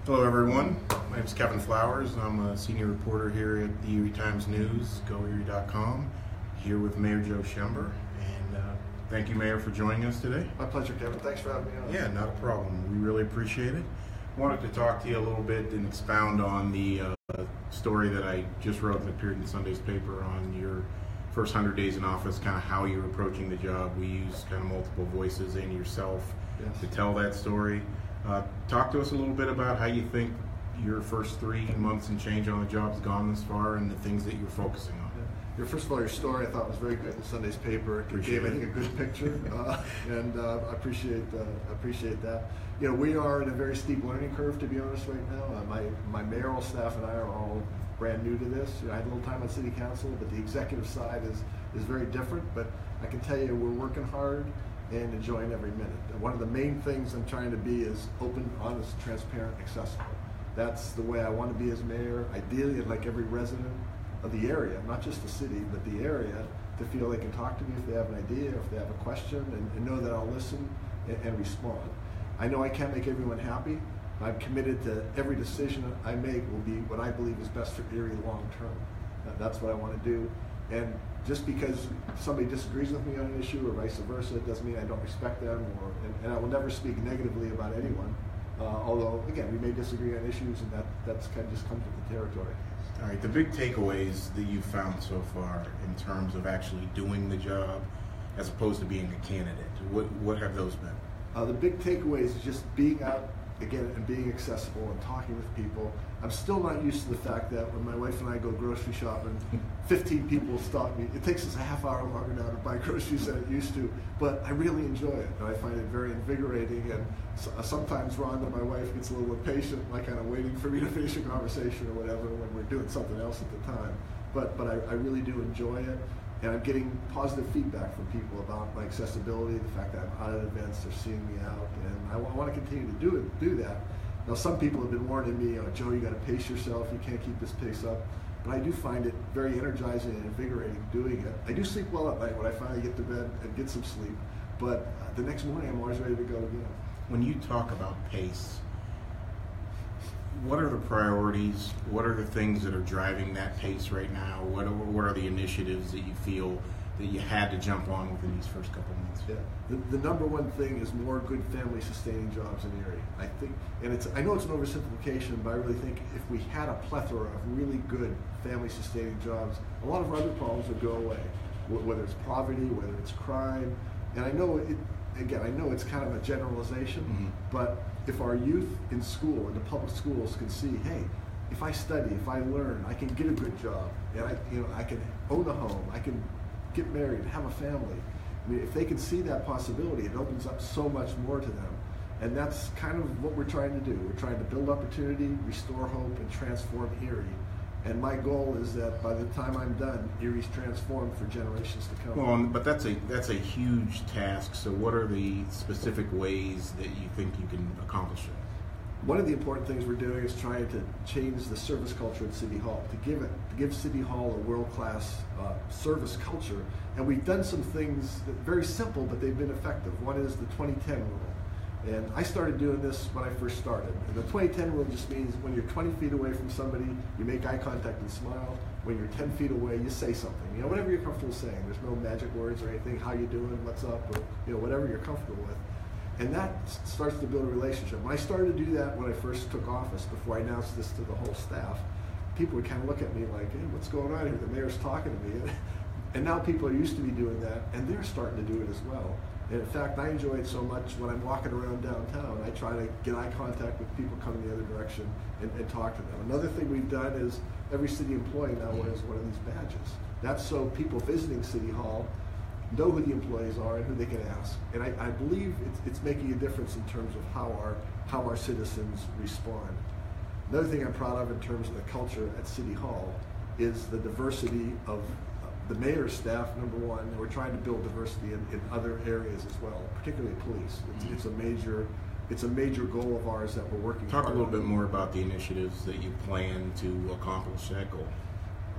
Hello everyone, my name is Kevin Flowers. I'm a senior reporter here at the Erie Times News, GoErie.com, here with Mayor Joe Schember. And thank you, Mayor, for joining us today. My pleasure, Kevin. Thanks for having me on. Yeah, not a problem. We really appreciate it. Wanted to talk to you a little bit and expound on the story that I just wrote that appeared in Sunday's paper on your first 100 days in office, kind of how you're approaching the job. We use kind of multiple voices and yourself to tell that story. Talk to us a little bit about how you think your first 3 months and change on the job's gone this far and the things that you're focusing on. First of all, your story I thought was very good in Sunday's paper. It gave, I think, a good picture, and I appreciate that. You know, we are in a very steep learning curve, to be honest, right now. My mayoral staff and I are all brand new to this. You know, I had a little time on city council, but the executive side is very different. But I can tell you, we're working hard and enjoying every minute. One of the main things I'm trying to be is open, honest, transparent, accessible. That's the way I want to be as mayor. Ideally, I'd like every resident of the area, not just the city, but the area, to feel they can talk to me if they have an idea, or if they have a question, and know that I'll listen and respond. I know I can't make everyone happy. I'm committed to every decision I make will be what I believe is best for Erie long term. That's what I want to do. And just because somebody disagrees with me on an issue or vice versa, it doesn't mean I don't respect them, and I will never speak negatively about anyone. Although, again, we may disagree on issues, and that's kind of just comes with the territory. All right, the big takeaways that you've found so far in terms of actually doing the job as opposed to being a candidate, what have those been? The big takeaways is just being out, again, and being accessible and talking with people. I'm still not used to the fact that when my wife and I go grocery shopping, 15 people stop me. It takes us a half hour longer now to buy groceries than it used to, but I really enjoy it, and I find it very invigorating. And sometimes Rhonda, my wife, gets a little impatient, like kind of waiting for me to finish a conversation or whatever when we're doing something else at the time. But I really do enjoy it. And I'm getting positive feedback from people about my accessibility, the fact that I'm out at events, they're seeing me out, and I want to continue to do that. Now, some people have been warning me, Joe, you got to pace yourself, you can't keep this pace up. But I do find it very energizing and invigorating doing it. I do sleep well at night when I finally get to bed and get some sleep, but the next morning I'm always ready to go again. When you talk about pace, what are the priorities? What are the things that are driving that pace right now? What are the initiatives that you feel that you had to jump on within these first couple months? Yeah, the number one thing is more good family sustaining jobs in Erie. I think, and I know it's an oversimplification, but I really think if we had a plethora of really good family sustaining jobs, a lot of our other problems would go away. Whether it's poverty, whether it's crime, and I know it's kind of a generalization, but if our youth in school, in the public schools, can see, hey, if I study, if I learn, I can get a good job, and I can own a home, I can get married, have a family. I mean, if they can see that possibility, it opens up so much more to them. And that's kind of what we're trying to do. We're trying to build opportunity, restore hope, and transform Erie. And my goal is that by the time I'm done, Erie's transformed for generations to come. Well, but that's a huge task. So what are the specific ways that you think you can accomplish it? One of the important things we're doing is trying to change the service culture at City Hall, to give City Hall a world-class service culture. And we've done some things that are very simple, but they've been effective. One is the 2010 rule. And I started doing this when I first started. And the 2010 rule just means when you're 20 feet away from somebody, you make eye contact and smile. When you're 10 feet away, you say something. You know, whatever you're comfortable saying. There's no magic words or anything. How you doing? What's up? Or whatever you're comfortable with. And that starts to build a relationship. When I started to do that when I first took office, before I announced this to the whole staff, people would kind of look at me like, hey, what's going on here? The mayor's talking to me. And now people are used to me doing that, and they're starting to do it as well. And in fact, I enjoy it so much when I'm walking around downtown, I try to get eye contact with people coming the other direction and talk to them. Another thing we've done is every city employee now wears one of these badges. That's so people visiting City Hall know who the employees are and who they can ask. And I believe it's making a difference in terms of how our citizens respond. Another thing I'm proud of in terms of the culture at City Hall is the diversity of the mayor's staff, number one, and we're trying to build diversity in other areas as well, particularly police. It's a major goal of ours that we're working Talk hard a little on. bit more about the initiatives that you plan to accomplish that goal.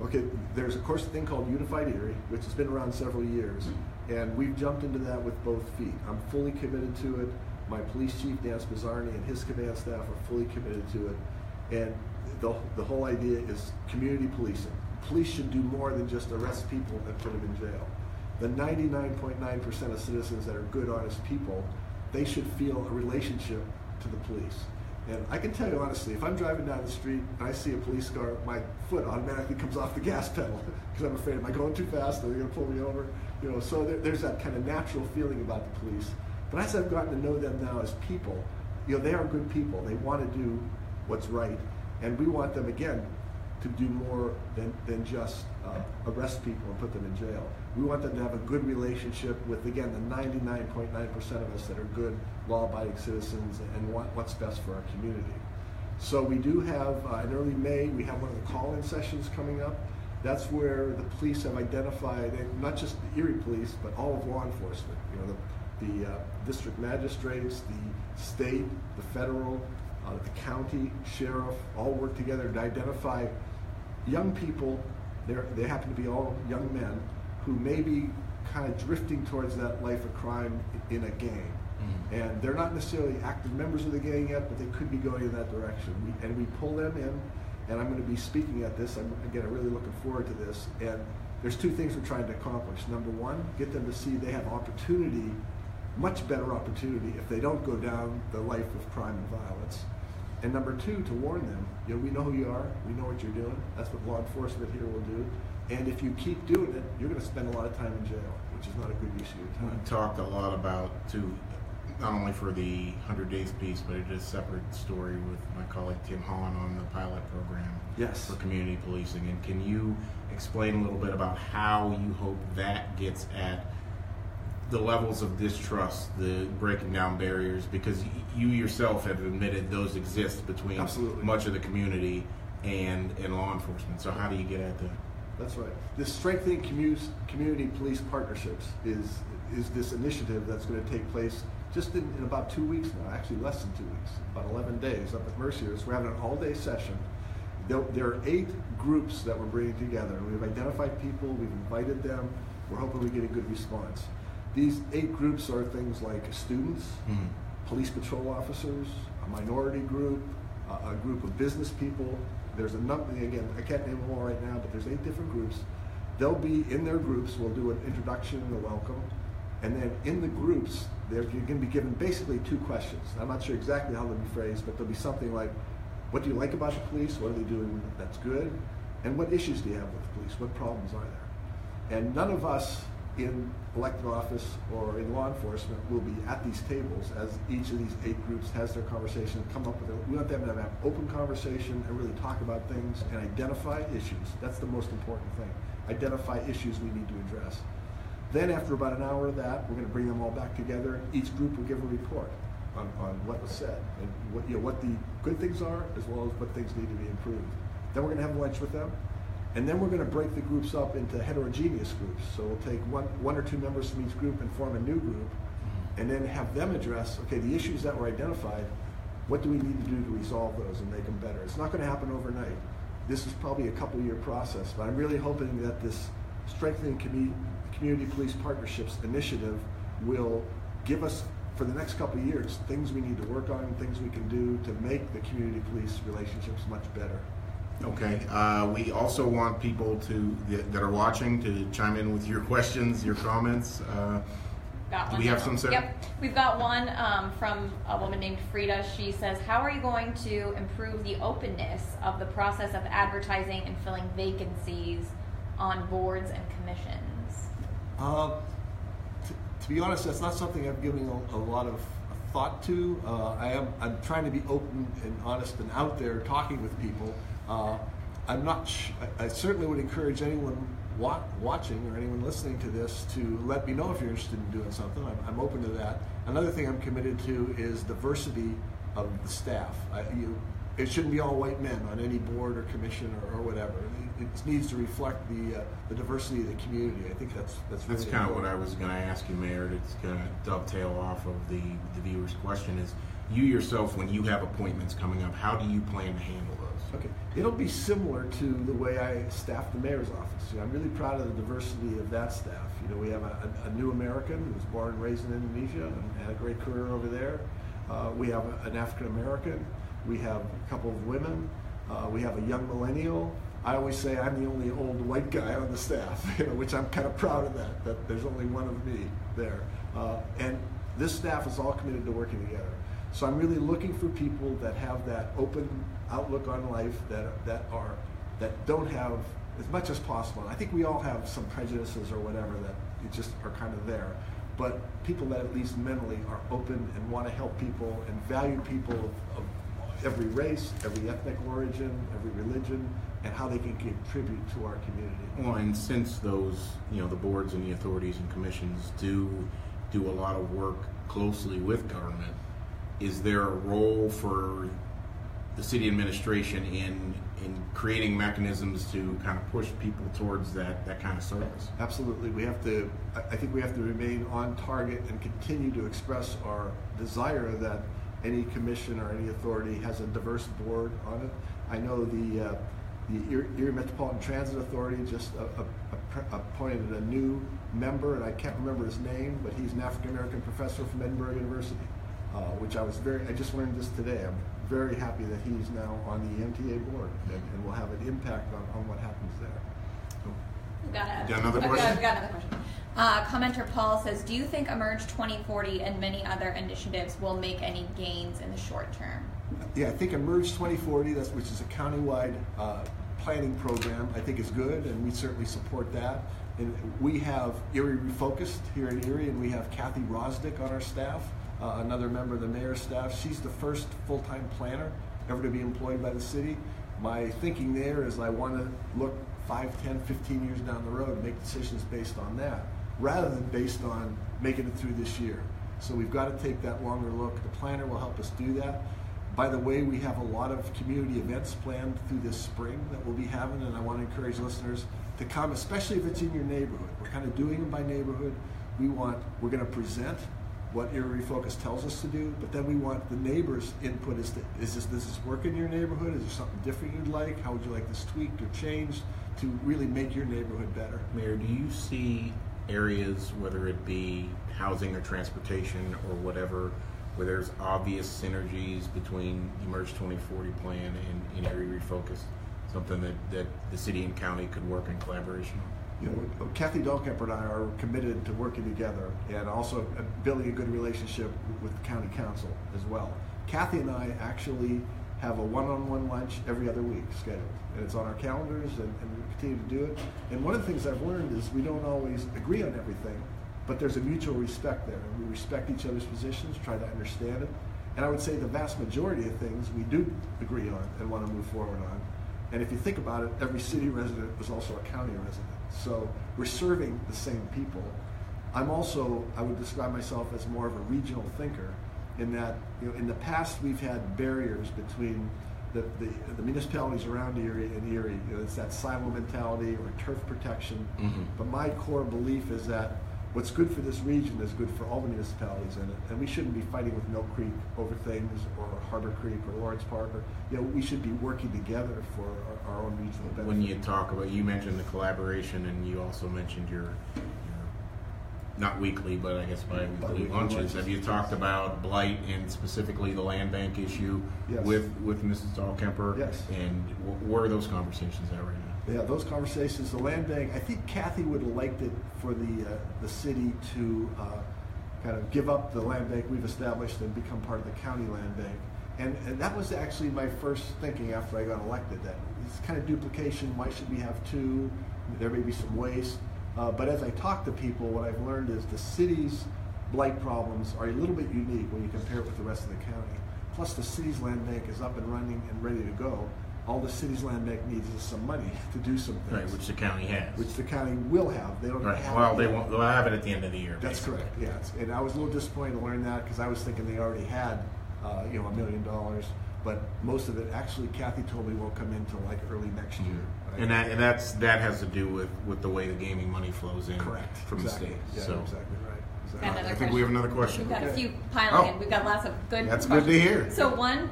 Okay, there's of course a thing called Unified Erie, which has been around several years, and we've jumped into that with both feet. I'm fully committed to it. My police chief, Dan Spizzarni, and his command staff are fully committed to it. And the whole idea is community policing. Police should do more than just arrest people and put them in jail. The 99.9% of citizens that are good, honest people, they should feel a relationship to the police. And I can tell you honestly, if I'm driving down the street and I see a police car, my foot automatically comes off the gas pedal because I'm afraid, am I going too fast? Are they going to pull me over? You know, so there's that kind of natural feeling about the police. But as I've gotten to know them now as people, you know, they are good people. They want to do what's right, and we want them again to do more than just arrest people and put them in jail. We want them to have a good relationship with, again, the 99.9% of us that are good, law-abiding citizens and want what's best for our community. So we do have, in early May, we have one of the call-in sessions coming up. That's where the police have identified, and not just the Erie police, but all of law enforcement. You know, the district magistrates, the state, the federal, the county, sheriff, all work together to identify young people. They happen to be all young men who may be kind of drifting towards that life of crime in a gang. Mm-hmm. And they're not necessarily active members of the gang yet, but they could be going in that direction. We pull them in, and I'm going to be speaking at this. I'm really looking forward to this. And there's two things we're trying to accomplish. Number one, get them to see they have opportunity, much better opportunity, if they don't go down the life of crime and violence. And number two, to warn them, you know, we know who you are, we know what you're doing. That's what law enforcement here will do. And if you keep doing it, you're going to spend a lot of time in jail, which is not a good use of your time. We talked a lot about, too, not only for the 100 Days piece, but it is a separate story with my colleague Tim Holland on the pilot program for community policing. And can you explain a little bit about how you hope that gets at the levels of distrust, the breaking down barriers, because you yourself have admitted those exist between much of the community and law enforcement. So how do you get at that? That's right. This Strengthening Community Police Partnerships is this initiative that's going to take place just in about 2 weeks now, actually less than 2 weeks, about 11 days up at Mercier's. We're having an all-day session. There are 8 groups that we're bringing together. We've identified people, we've invited them, we're hoping we get a good response. These 8 groups are things like students, police patrol officers, a minority group, a group of business people. There's a number, again, I can't name them all right now, but there's 8 different groups. They'll be in their groups, we'll do an introduction and a welcome, and then in the groups, they're going to be given basically 2 questions. I'm not sure exactly how they'll be phrased, but there'll be something like, what do you like about the police? What are they doing that's good? And what issues do you have with the police? What problems are there? And none of us in elected office or in law enforcement will be at these tables as each of these 8 groups has their conversation, come up with we want them to have open conversation and really talk about things and identify issues. That's the most important thing. Identify issues we need to address. Then after about an hour of that, we're going to bring them all back together. Each group will give a report on what was said and what the good things are as well as what things need to be improved. Then we're going to have lunch with them. And then we're going to break the groups up into heterogeneous groups. So we'll take one or 2 members from each group and form a new group, and then have them address, okay, the issues that were identified, what do we need to do to resolve those and make them better? It's not going to happen overnight. This is probably a couple-year process, but I'm really hoping that this Strengthening Community Police Partnerships initiative will give us, for the next couple of years, things we need to work on, things we can do to make the community police relationships much better. Okay. We also want people that are watching to chime in with your questions, your comments. Do we have some, Sarah? Yep. We've got one from a woman named Frida. She says, how are you going to improve the openness of the process of advertising and filling vacancies on boards and commissions? To be honest, that's not something I've given a lot of thought to. I'm trying to be open and honest and out there talking with people. I certainly would encourage anyone watching or anyone listening to this to let me know if you're interested in doing something. I'm open to that. Another thing I'm committed to is diversity of the staff. It shouldn't be all white men on any board or commission or whatever. It needs to reflect the diversity of the community. I think that's really kind of what I was going to ask you, Mayor. It's going to dovetail off of the viewer's question is, you yourself, when you have appointments coming up, how do you plan to handle those? Okay, it'll be similar to the way I staff the mayor's office. I'm really proud of the diversity of that staff. We have a new American who was born and raised in Indonesia and had a great career over there. We have an African American. We have a couple of women. We have a young millennial. I always say I'm the only old white guy on the staff, which I'm kind of proud of that there's only one of me there. And this staff is all committed to working together. So I'm really looking for people that have that open outlook on life, that don't have, as much as possible. And I think we all have some prejudices or whatever that just are kind of there. But people that at least mentally are open and want to help people and value people of every race, every ethnic origin, every religion, and how they can contribute to our community. Well, and since those, the boards and the authorities and commissions do a lot of work closely with government, is there a role for the city administration in creating mechanisms to kind of push people towards that kind of service? Absolutely. I think we have to remain on target and continue to express our desire that any commission or any authority has a diverse board on it. I know the Erie Metropolitan Transit Authority just appointed a new member, and I can't remember his name, but he's an African American professor from Edinburgh University, which I just learned this today. I'm very happy that he's now on the MTA board and will have an impact on what happens there. We've got another question? I've got another question. Commenter Paul says, do you think Emerge 2040 and many other initiatives will make any gains in the short term? Yeah, I think Emerge 2040, which is a countywide planning program, I think is good, and we certainly support that. And we have Erie Refocused here in Erie, and we have Kathy Rosdick on our staff, another member of the mayor's staff. She's the first full-time planner ever to be employed by the city. My thinking there is I want to look 5, 10, 15 years down the road and make decisions based on that, rather than based on making it through this year. So we've got to take that longer look. The planner will help us do that. By the way, we have a lot of community events planned through this spring that we'll be having, and I want to encourage listeners to come, especially if it's in your neighborhood. We're kind of doing them by neighborhood. We're going to present what Erie Refocus tells us to do, but then we want the neighbors' input does this work in your neighborhood? Is there something different you'd like? How would you like this tweaked or changed to really make your neighborhood better? Mayor, do you see areas, whether it be housing or transportation or whatever, where there's obvious synergies between the Emerge 2040 plan and Erie Refocus, something that the city and county could work in collaboration on? Kathy Dahlkemper and I are committed to working together and also building a good relationship with the county council as well. Kathy and I actually have a one-on-one lunch every other week scheduled, and it's on our calendars, and we continue to do it. And one of the things I've learned is we don't always agree on everything, but there's a mutual respect there, and we respect each other's positions, try to understand it. And I would say the vast majority of things we do agree on and want to move forward on. And if you think about it, every city resident was also a county resident. So we're serving the same people. I would describe myself as more of a regional thinker, in that in the past we've had barriers between the municipalities around Erie and Erie. It's that silo mentality or turf protection. Mm-hmm. But my core belief is that what's good for this region is good for all the municipalities in it, and we shouldn't be fighting with Mill Creek over things, or Harbor Creek or Lawrence Park. We should be working together for our own regional benefit. When you mentioned the collaboration, and you also mentioned your not weekly, but I guess bi-weekly lunches. Have you talked about blight and specifically the land bank issue? Yes. with Mrs. Dahlkemper? Yes. And where are those conversations at right now? Yeah, those conversations, the land bank, I think Kathy would have liked it for the city to kind of give up the land bank we've established and become part of the county land bank. And that was actually my first thinking after I got elected, that it's kind of duplication. Why should we have two? There may be some waste. But as I talk to people, what I've learned is the city's blight problems are a little bit unique when you compare it with the rest of the county. Plus the city's land bank is up and running and ready to go. All the city's land bank needs is some money to do some things. Right, which the county has. Which the county will have. They don't have Well, it. they won't. They'll have it at the end of the year. That's basically. correct. Yeah, and I was a little disappointed to learn that, because I was thinking they already had, $1 million. But most of it, actually, Kathy told me won't come in until like early next year. Right? And that has to do with the way the gaming money flows in. Correct. From exactly. the state. Yeah, so. exactly right. I think we have another question. We've got a few piling in. We've got lots of good That's questions. good to hear. So one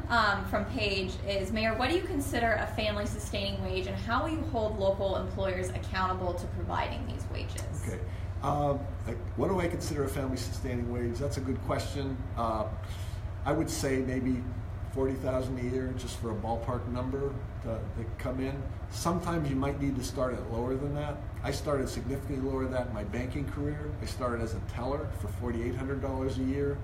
from Paige is, Mayor, what do you consider a family sustaining wage, and how will you hold local employers accountable to providing these wages? Okay. What do I consider a family sustaining wage? That's a good question. I would say maybe 40,000 a year, just for a ballpark number to come in. Sometimes you might need to start at lower than that. I started significantly lower than that in my banking career. I started as a teller for $4,800 a year.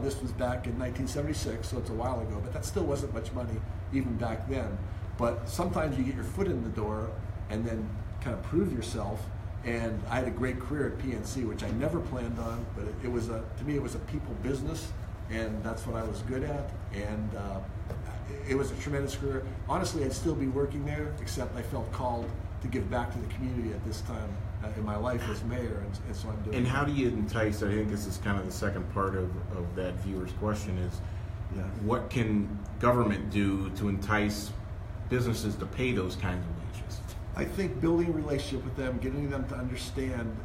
This was back in 1976, so it's a while ago, but that still wasn't much money even back then. But sometimes you get your foot in the door and then kind of prove yourself. And I had a great career at PNC, which I never planned on, but to me it was a people business, and that's what I was good at. And it was a tremendous career. Honestly, I'd still be working there, except I felt called to give back to the community at this time in my life as mayor, and so I'm doing. And how do you entice? I think this is kind of the second part of that viewer's question is, what can government do to entice businesses to pay those kinds of wages? I think building a relationship with them, getting them to understand,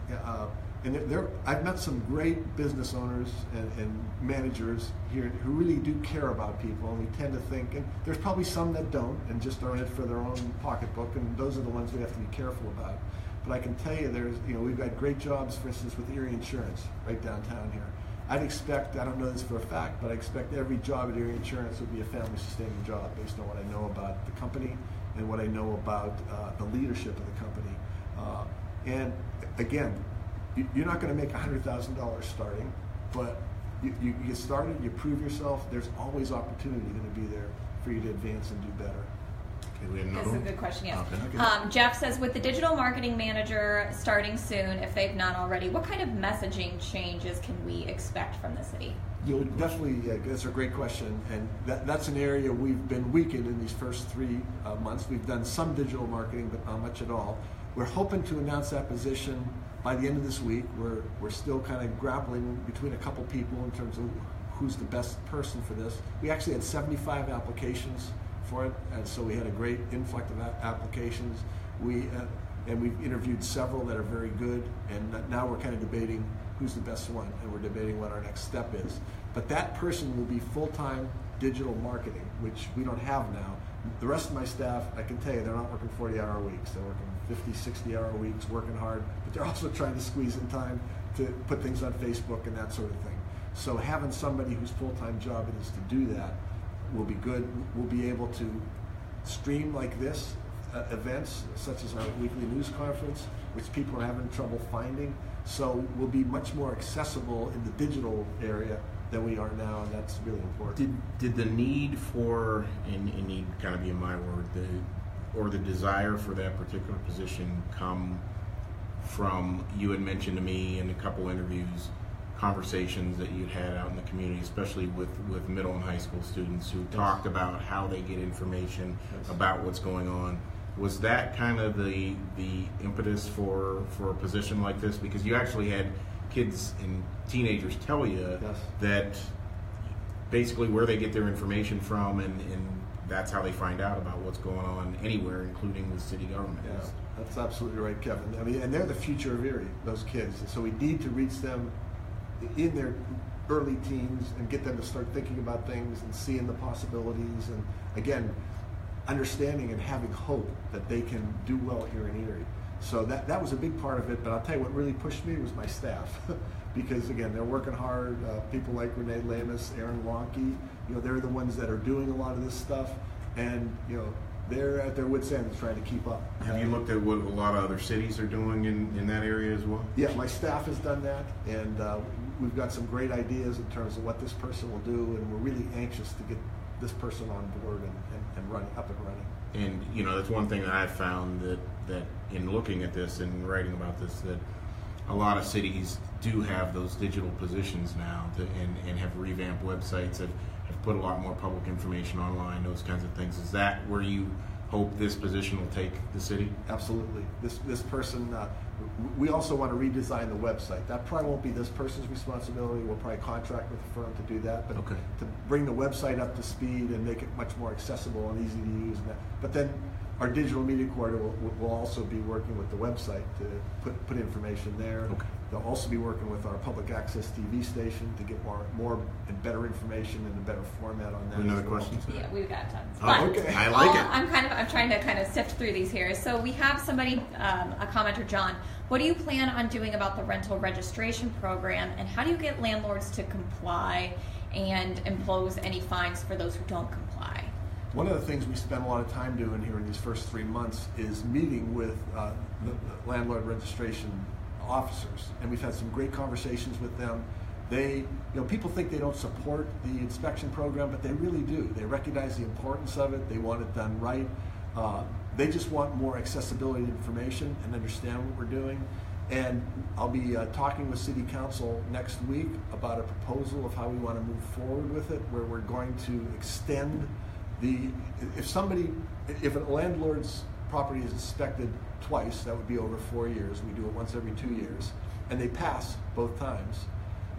and I've met some great business owners and managers here who really do care about people, and we tend to think, and there's probably some that don't and just are in it for their own pocketbook, and those are the ones we have to be careful about. But I can tell you, we've got great jobs, for instance, with Erie Insurance right downtown here. I'd expect, I don't know this for a fact, but I expect every job at Erie Insurance would be a family-sustaining job based on what I know about the company and what I know about the leadership of the company. And again, you're not going to make $100,000 starting, but you get started, you prove yourself, there's always opportunity going to be there for you to advance and do better. Okay, we have another This is a good question, yes. Okay. Jeff says, with the digital marketing manager starting soon, if they've not already, what kind of messaging changes can we expect from the city? You'll definitely, that's a great question, and that's an area we've been weakened in these first 3 months. We've done some digital marketing, but not much at all. We're hoping to announce that position by the end of this week. We're still kind of grappling between a couple people in terms of who's the best person for this. We actually had 75 applications for it, and so we had a great influx of applications. We've interviewed several that are very good, and now we're kind of debating who's the best one, and we're debating what our next step is. But that person will be full-time digital marketing, which we don't have now. The rest of my staff, I can tell you, they're not working 40-hour weeks. They're working 50, 60-hour weeks, working hard, but they're also trying to squeeze in time to put things on Facebook and that sort of thing. So having somebody whose full-time job it is to do that will be good. We'll be able to stream like this events, such as our weekly news conference, which people are having trouble finding. So we'll be much more accessible in the digital area than we are now, and that's really important. Did the need for, and need kind of be in my word, the desire for that particular position come from, you had mentioned to me in a couple interviews, conversations that you'd had out in the community, especially with middle and high school students who talked about how they get information about what's going on. Was that kind of the impetus for a position like this? Because you actually had kids and teenagers tell you that basically where they get their information from, and that's how they find out about what's going on anywhere, including the city government. Yeah, that's absolutely right, Kevin. I mean, and they're the future of Erie, those kids. So we need to reach them in their early teens and get them to start thinking about things and seeing the possibilities, and again, understanding and having hope that they can do well here in Erie. So that was a big part of it, but I'll tell you what really pushed me was my staff. Because again, they're working hard. People like Renee Lamus, Aaron Wonke, they're the ones that are doing a lot of this stuff, and they're at their wits' end trying to keep up. Have you looked at what a lot of other cities are doing in that area as well? Yeah, my staff has done that, and we've got some great ideas in terms of what this person will do, and we're really anxious to get this person on board and running up and running. And that's one thing that I've found that in looking at this and writing about this, that a lot of cities do have those digital positions now and have revamped websites, have put a lot more public information online, those kinds of things. Is that where you hope this position will take the city? Absolutely. This person, we also want to redesign the website. That probably won't be this person's responsibility. We'll probably contract with a firm to do that, but to bring the website up to speed and make it much more accessible and easy to use. But then our digital media coordinator will also be working with the website to put information there. They'll also be working with our public access TV station to get more and better information in a better format on that. Another question? Yeah, we've got tons. Oh, okay. I like it. I'm trying to kind of sift through these here. So we have somebody, a commenter, John. What do you plan on doing about the rental registration program, and how do you get landlords to comply? and impose any fines for those who don't comply. One of the things we spend a lot of time doing here in these first 3 months is meeting with the landlord registration officers, and we've had some great conversations with them. They, people think they don't support the inspection program, but they really do. They recognize the importance of it. They want it done right. They just want more accessibility to information and understand what we're doing. And I'll be talking with City Council next week about a proposal of how we want to move forward with it, where we're going to extend if a landlord's property is inspected twice, that would be over 4 years. We do it once every 2 years, and they pass both times.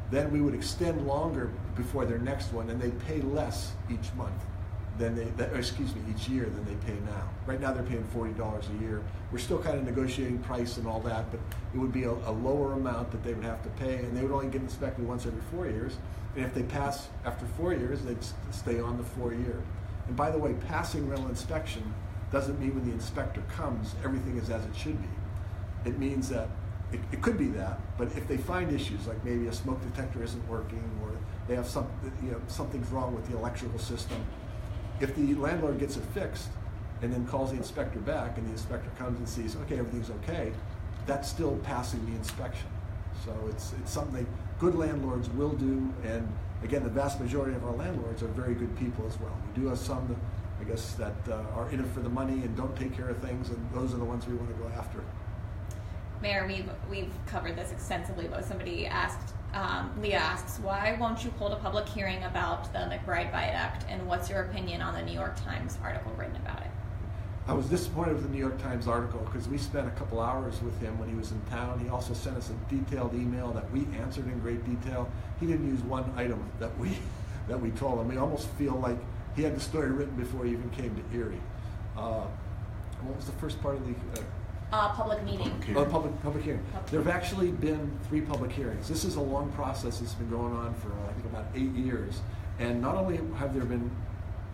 Then we would extend longer before their next one, and they pay less each month each year than they pay now. Right now they're paying $40 a year. We're still kind of negotiating price and all that, but it would be a lower amount that they would have to pay, and they would only get inspected once every 4 years. And if they pass after 4 years, they'd stay on the 4-year. And by the way, passing rental inspection doesn't mean when the inspector comes, everything is as it should be. It means that it could be that, but if they find issues like maybe a smoke detector isn't working, or they have something's wrong with the electrical system, if the landlord gets it fixed and then calls the inspector back, and the inspector comes and sees, okay, everything's okay, that's still passing the inspection. So it's something good landlords will do, and again, the vast majority of our landlords are very good people as well. We do have some that are in it for the money and don't take care of things, and those are the ones we want to go after. Mayor, we've covered this extensively, but somebody asked, Leah asks, why won't you hold a public hearing about the McBride Viaduct, and what's your opinion on the New York Times article written about it? I was disappointed with the New York Times article because we spent a couple hours with him when he was in town. He also sent us a detailed email that we answered in great detail. He didn't use one item that we told him. We almost feel like he had the story written before he even came to Erie. What was the first part of the... public meeting. Public hearing. There have actually been 3 public hearings. This is a long process that's been going on for, I think, about 8 years. And not only have there been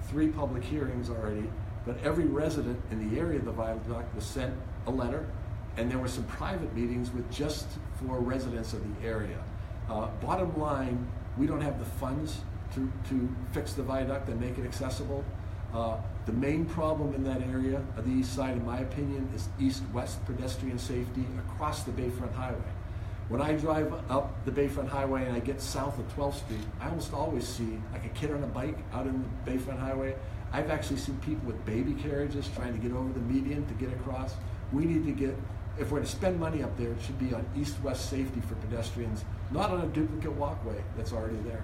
3 public hearings already, but every resident in the area of the viaduct was sent a letter, and there were some private meetings just for residents of the area. Bottom line, we don't have the funds to fix the viaduct and make it accessible. The main problem in that area of the east side, in my opinion, is east-west pedestrian safety across the Bayfront Highway. When I drive up the Bayfront Highway and I get south of 12th Street, I almost always see like a kid on a bike out in the Bayfront Highway. I've actually seen people with baby carriages trying to get over the median to get across. We need to if we're to spend money up there, it should be on east-west safety for pedestrians, not on a duplicate walkway that's already there.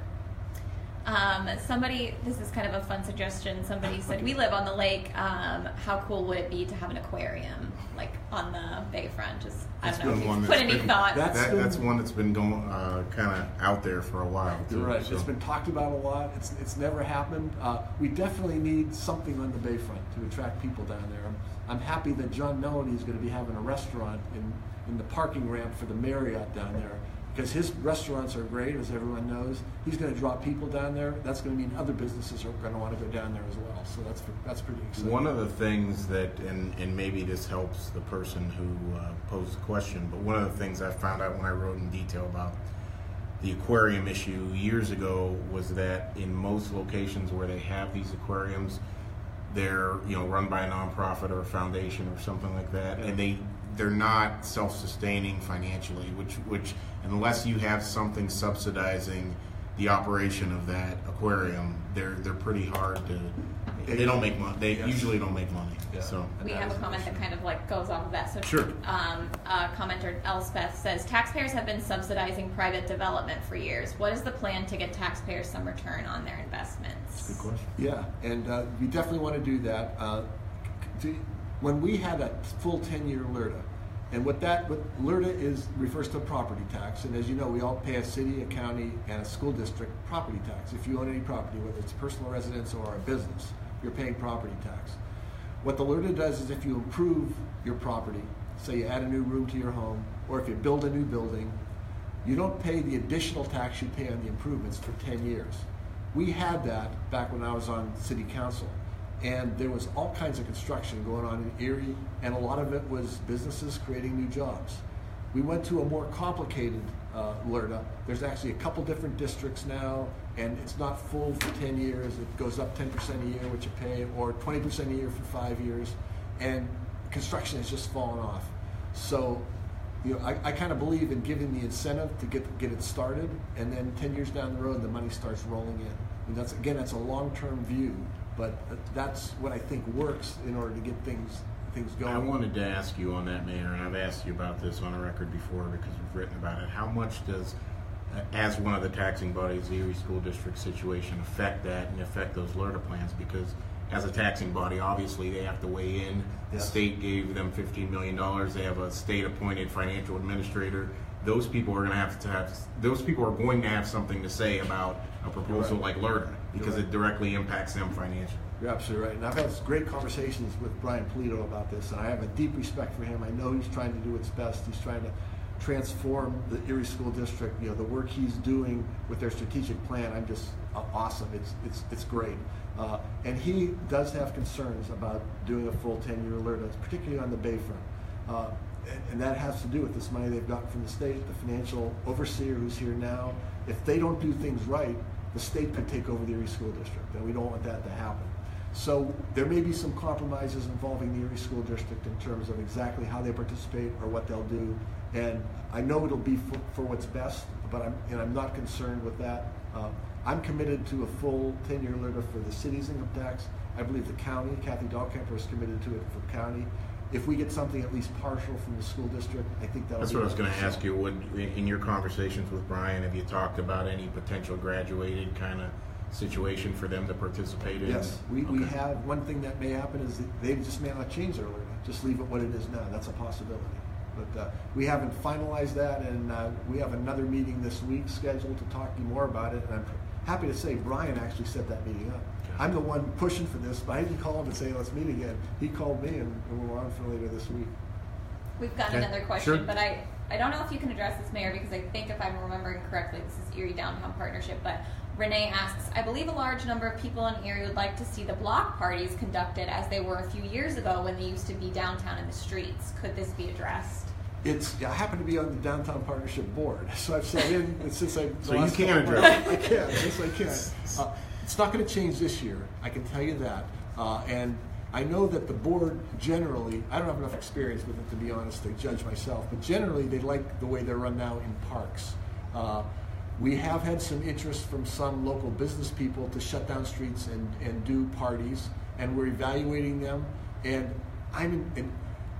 This is kind of a fun suggestion. Somebody said, we live on the lake. How cool would it be to have an aquarium, like on the bayfront? I don't know if you've put any thought. That's one that's been going kind of out there for a while. You're right. So. It's been talked about a lot. It's never happened. We definitely need something on the bayfront to attract people down there. I'm happy that John Melody is going to be having a restaurant in the parking ramp for the Marriott down there. Because his restaurants are great, as everyone knows. He's going to draw people down there. That's going to mean other businesses are going to want to go down there as well. So that's pretty exciting. One of the things that, and maybe this helps the person who posed the question, but one of the things I found out when I wrote in detail about the aquarium issue years ago was that in most locations where they have these aquariums, they're run by a nonprofit or a foundation or something like that, and they're not self-sustaining financially, which unless you have something subsidizing the operation of that aquarium, they're pretty hard to. They don't make money. They usually don't make money. Yeah. So we have a comment that kind of goes off of that. So sure. Commenter Elspeth says taxpayers have been subsidizing private development for years. What is the plan to get taxpayers some return on their investments? Good question. Yeah, and we definitely want to do that. When we had a full 10-year LRTA, and what LRTA refers to property tax, and as you know, we all pay a city, a county, and a school district property tax. If you own any property, whether it's personal residence or a business, you're paying property tax. What the LRTA does is if you improve your property, say you add a new room to your home, or if you build a new building, you don't pay the additional tax you pay on the improvements for 10 years. We had that back when I was on city council. And there was all kinds of construction going on in Erie, and a lot of it was businesses creating new jobs. We went to a more complicated LRTA. There's actually a couple different districts now, and it's not full for 10 years. It goes up 10% a year, what you pay, or 20% a year for 5 years, and construction has just fallen off. So, I kind of believe in giving the incentive to get it started, and then 10 years down the road, the money starts rolling in. And that's a long-term view, but that's what I think works in order to get things going. I wanted to ask you on that, Mayor, and I've asked you about this on a record before because we've written about it. How much does, as one of the taxing bodies, the Erie School District situation affect that and affect those LRTA plans? Because as a taxing body, obviously they have to weigh in. The Yes. state gave them $15 million. They have a state-appointed financial administrator. Those people are going to have something to say about a proposal Right. like LRTA because Right. it directly impacts them financially. You're absolutely right. And I've had great conversations with Brian Polito about this, and I have a deep respect for him. I know he's trying to do what's best. He's trying to transform the Erie School District. The work he's doing with their strategic plan, I'm just awesome. It's great. And he does have concerns about doing a full 10-year LRTA, particularly on the Bayfront. And that has to do with this money they've gotten from the state, the financial overseer who's here now. If they don't do things right, the state could take over the Erie School District, and we don't want that to happen. So there may be some compromises involving the Erie School District in terms of exactly how they participate or what they'll do. And I know it'll be for what's best, but I'm not concerned with that. I'm committed to a full 10-year LRTA for the city's income tax. I believe the county, Kathy Dahlkemper, is committed to it for the county. If we get something at least partial from the school district, I think that'll That's be what I was going to ask you. In your conversations with Brian, have you talked about any potential graduated kind of situation for them to participate in? Yes, we have. One thing that may happen is that they just may not change their LRTA, just leave it what it is now. That's a possibility. But we haven't finalized that, and we have another meeting this week scheduled to talk to you more about it. And I'm happy to say Brian actually set that meeting up. Okay. I'm the one pushing for this, but I didn't call him and say, let's meet again. He called me, and we're on for later this week. We've got another question, but I don't know if you can address this, Mayor, because I think if I'm remembering correctly, this is Erie Downtown Partnership, but Renee asks, I believe a large number of people in Erie would like to see the block parties conducted as they were a few years ago when they used to be downtown in the streets. Could this be addressed? I happen to be on the Downtown Partnership Board, so I've sat in since I... So you can address it. I can, yes I can. It's not going to change this year, I can tell you that. And I know that the board generally, I don't have enough experience with it to be honest to judge myself, but generally they like the way they're run now in parks. We have had some interest from some local business people to shut down streets and do parties, and we're evaluating them. And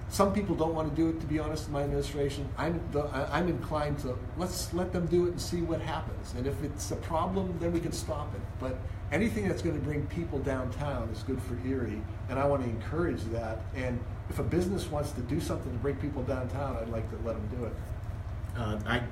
some people don't want to do it, to be honest, in my administration. I'm inclined to let's let them do it and see what happens. And if it's a problem, then we can stop it. But anything that's going to bring people downtown is good for Erie, and I want to encourage that. And if a business wants to do something to bring people downtown, I'd like to let them do it.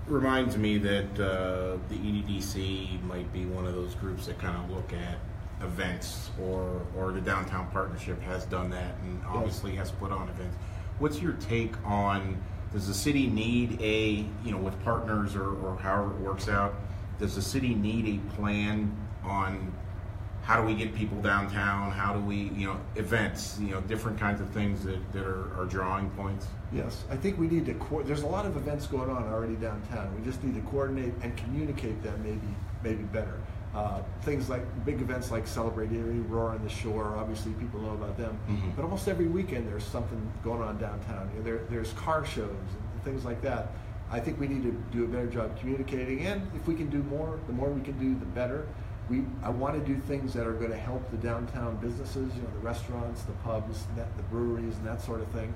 Reminds me that the EDDC might be one of those groups that kind of look at events, or the Downtown Partnership has done that and obviously has put on events. What's your take on, does the city need with partners or however it works out, does the city need a plan on how do we get people downtown, how do we, events, different kinds of things that are drawing points? Yes, I think we need to, there's a lot of events going on already downtown. We just need to coordinate and communicate them maybe better. Things like big events like Celebrate Erie, Roar on the Shore, obviously people know about them. Mm-hmm. But almost every weekend there's something going on downtown. There's car shows and things like that. I think we need to do a better job communicating, and if we can do more, the more we can do, the better. I want to do things that are going to help the downtown businesses, the restaurants, the pubs, the breweries, and that sort of thing.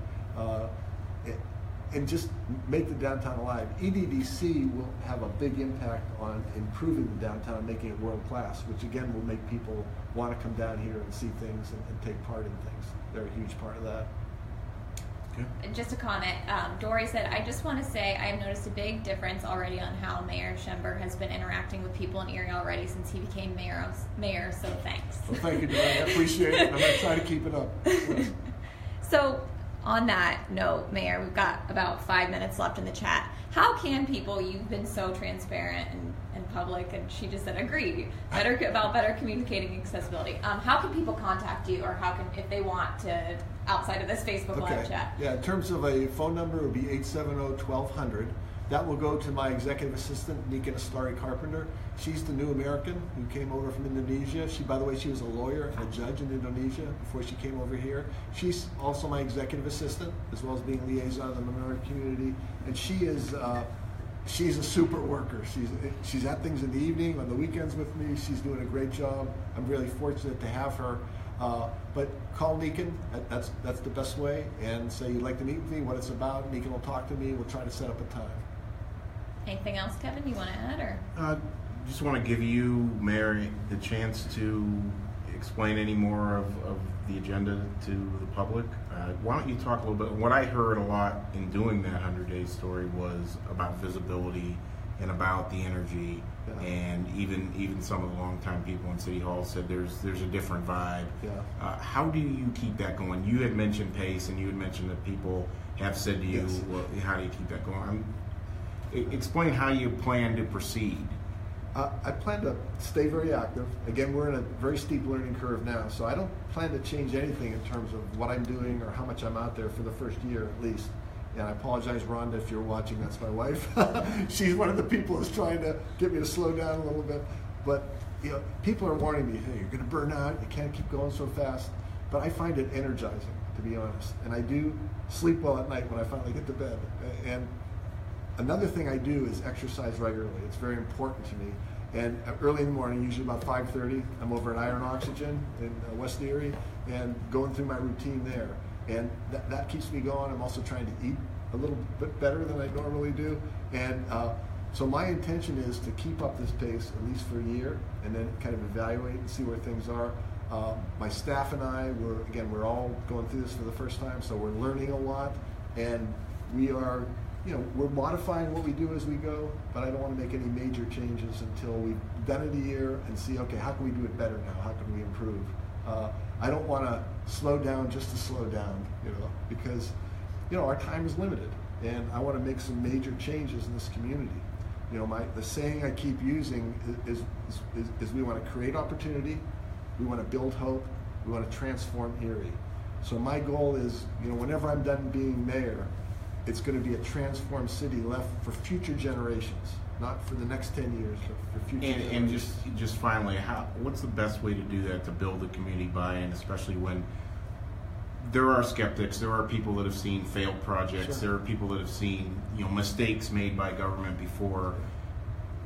And just make the downtown alive. EDDC will have a big impact on improving the downtown, making it world class, which again will make people want to come down here and see things and take part in things. They're a huge part of that. Okay. And just a comment, Dory said, I just want to say I have noticed a big difference already on how Mayor Schember has been interacting with people in Erie already since he became mayor, so thanks. Well, thank you, Dory. I appreciate it. I'm going to try to keep it up. So, on that note, Mayor, we've got about 5 minutes left in the chat. How can people, you've been so transparent and public, and she just said agree, about better communicating accessibility. How can people contact you, or if they want to, outside of this Facebook Live chat? Yeah, in terms of a phone number, it would be 870-1200. That will go to my executive assistant, Nika Astari Carpenter. She's the new American who came over from Indonesia. By the way, she was a lawyer and a judge in Indonesia before she came over here. She's also my executive assistant, as well as being liaison of the minority community. And she's a super worker. She's at things in the evening, on the weekends with me. She's doing a great job. I'm really fortunate to have her. But call Neekin, that's the best way, and say you'd like to meet with me, what it's about. Neekin will talk to me. We'll try to set up a time. Anything else, Kevin, you want to add? Or just want to give you, Mayor, the chance to explain any more of the agenda to the public. Why don't you talk a little bit? What I heard a lot in doing that 100-day story was about visibility and about the energy, and even some of the longtime people in City Hall said there's a different vibe. Yeah. How do you keep that going? You had mentioned pace, and you had mentioned that people have said to you, yes. well, how do you keep that going? Explain how you plan to proceed. I plan to stay very active. Again, we're in a very steep learning curve now, so I don't plan to change anything in terms of what I'm doing or how much I'm out there for the first year at least. And I apologize, Rhonda, if you're watching, that's my wife. She's one of the people who's trying to get me to slow down a little bit. But people are warning me, hey, you're going to burn out, you can't keep going so fast. But I find it energizing, to be honest. And I do sleep well at night when I finally get to bed. And another thing I do is exercise regularly. It's very important to me. And early in the morning, usually about 5:30, I'm over at Iron Oxygen in West Erie and going through my routine there. And that keeps me going. I'm also trying to eat a little bit better than I normally do. And so my intention is to keep up this pace at least for a year and then kind of evaluate and see where things are. My staff and I, we're all going through this for the first time, so we're learning a lot. And we are, we're modifying what we do as we go, but I don't want to make any major changes until we've done it a year and see, okay, how can we do it better now? How can we improve? I don't want to slow down just to slow down, because, our time is limited, and I want to make some major changes in this community. The saying I keep using is we want to create opportunity, we want to build hope, we want to transform Erie. So my goal is, whenever I'm done being mayor, it's going to be a transformed city left for future generations, not for the next 10 years, but for future generations. And just finally, what's the best way to do that, to build the community buy-in, especially when there are skeptics, there are people that have seen failed projects, Sure. there are people that have seen mistakes made by government before.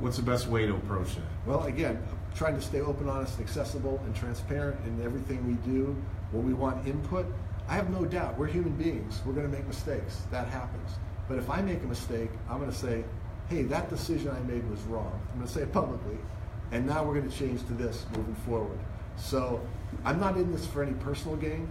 What's the best way to approach that? Well, again, trying to stay open, honest, accessible, and transparent in everything we do. When we want input, I have no doubt, we're human beings, we're going to make mistakes, that happens. But if I make a mistake, I'm going to say, hey, that decision I made was wrong. I'm going to say it publicly, and now we're going to change to this moving forward. So I'm not in this for any personal gain.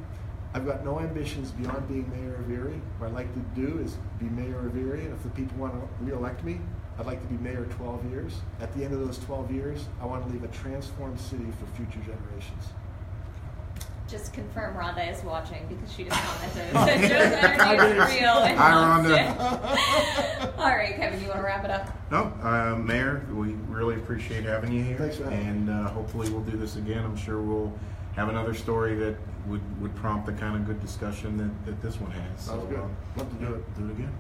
I've got no ambitions beyond being mayor of Erie. What I'd like to do is be mayor of Erie, and if the people want to re-elect me, I'd like to be mayor 12 years. At the end of those 12 years, I want to leave a transformed city for future generations. Just confirm Rhonda is watching, because she just commented that Joe's energy is real. And Hi, wants Rhonda. it. All right, Kevin, you want to wrap it up? No, Mayor, we really appreciate having you here. Thanks for having me. And hopefully we'll do this again. I'm sure we'll have another story that would prompt the kind of good discussion that this one has. Sounds good. Love to do it. Do it again.